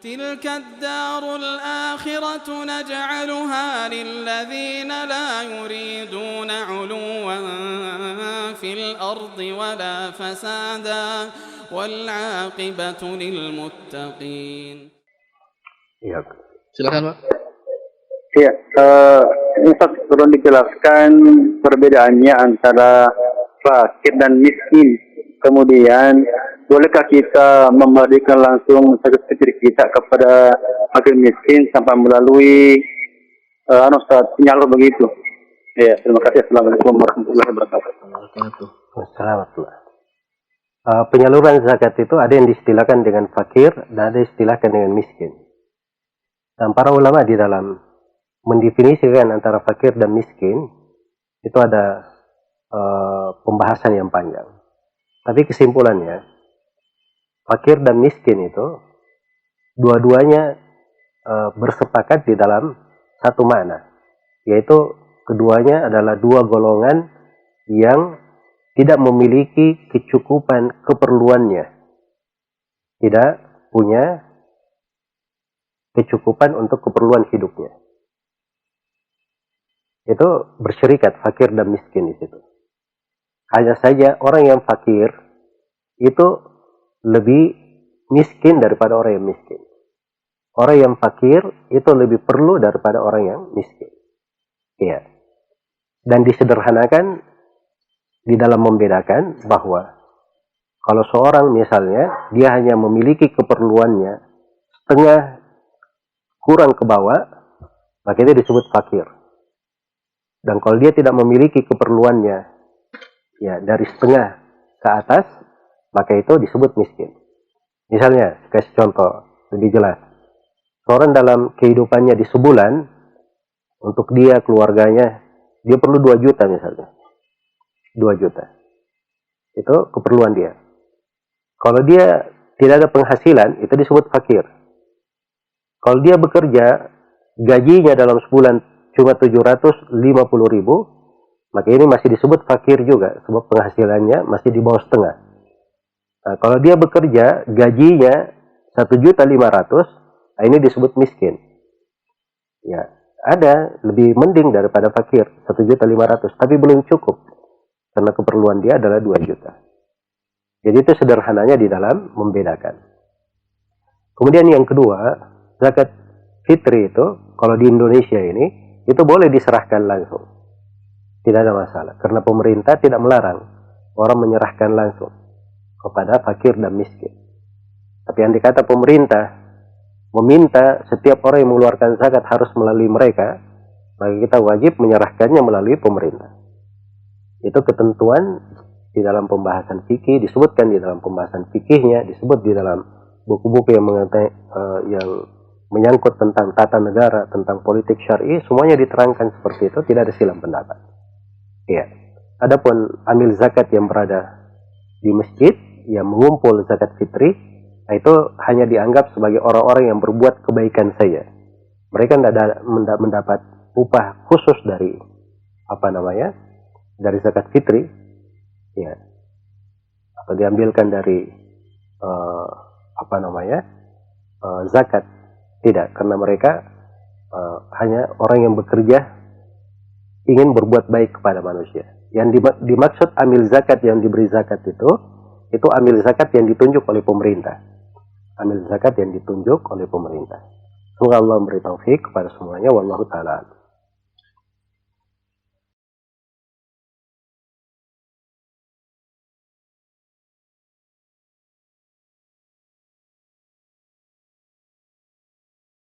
تلك الدار الآخرة نجعلها للذين لا يريدون علوا في الأرض ولا فسادا والعاقبة للمتقين. Ya, Silakan Pak. Ya, Ustaz, tolong dijelaskan perbedaannya antara fakir dan miskin. Kemudian, bolehkah kita memberikan langsung zakat fitri kita kepada fakir miskin tanpa melalui Ustaz, penyalur begitu? Ya, terima kasih. Assalamualaikum warahmatullahi wabarakatuh. Assalamualaikum. Penyaluran zakat itu ada yang diistilahkan dengan fakir dan ada yang diistilahkan dengan miskin. Dan para ulama di dalam mendefinisikan antara fakir dan miskin itu ada pembahasan yang panjang. Tapi kesimpulannya, fakir dan miskin itu dua-duanya bersepakat di dalam satu makna, yaitu keduanya adalah dua golongan yang tidak memiliki kecukupan keperluannya, tidak punya kecukupan untuk keperluan hidupnya. Itu bersyirikat fakir dan miskin di situ. Hanya saja orang yang fakir itu lebih miskin daripada orang yang miskin. Orang yang fakir itu lebih perlu daripada orang yang miskin. Iya. Dan disederhanakan di dalam membedakan bahwa kalau seorang misalnya dia hanya memiliki keperluannya setengah kurang ke bawah, maka itu disebut fakir. Dan kalau dia tidak memiliki keperluannya ya dari setengah ke atas, maka itu disebut miskin. Misalnya, kasih contoh lebih jelas. Seorang dalam kehidupannya di sebulan, untuk dia, keluarganya, dia perlu 2 juta misalnya. 2 juta. Itu keperluan dia. Kalau dia tidak ada penghasilan, itu disebut fakir. Kalau dia bekerja, gajinya dalam sebulan cuma 750.000, maka ini masih disebut fakir juga, sebab penghasilannya masih di bawah setengah. Nah, kalau dia bekerja, gajinya 1.500.000, nah ini disebut miskin. Ya, ada lebih mending daripada fakir, 1.500.000, tapi belum cukup. Karena keperluan dia adalah 2 juta. Jadi itu sederhananya di dalam membedakan. Kemudian yang kedua, zakat fitri itu, kalau di Indonesia ini, itu boleh diserahkan langsung. Tidak ada masalah, karena pemerintah tidak melarang orang menyerahkan langsung kepada fakir dan miskin. Tapi yang dikata pemerintah meminta setiap orang yang mengeluarkan zakat harus melalui mereka, maka kita wajib menyerahkannya melalui pemerintah. Itu ketentuan di dalam pembahasan fikih, disebutkan di dalam pembahasan fikihnya, disebut di dalam buku-buku yang menyangkut tentang tata negara, tentang politik syar'i, semuanya diterangkan seperti itu, tidak ada silang pendapat. Ya, adapun amil zakat yang berada di masjid yang mengumpul zakat fitri, itu hanya dianggap sebagai orang-orang yang berbuat kebaikan saja. Mereka tidak mendapat upah khusus dari dari zakat fitri, ya, atau diambilkan dari zakat, tidak, karena mereka hanya orang yang bekerja ingin berbuat baik kepada manusia. Yang dimaksud amil zakat yang diberi zakat itu amil zakat yang ditunjuk oleh pemerintah. Amil zakat yang ditunjuk oleh pemerintah. Semoga Allah memberi taufik kepada semuanya. Wallahu ta'ala.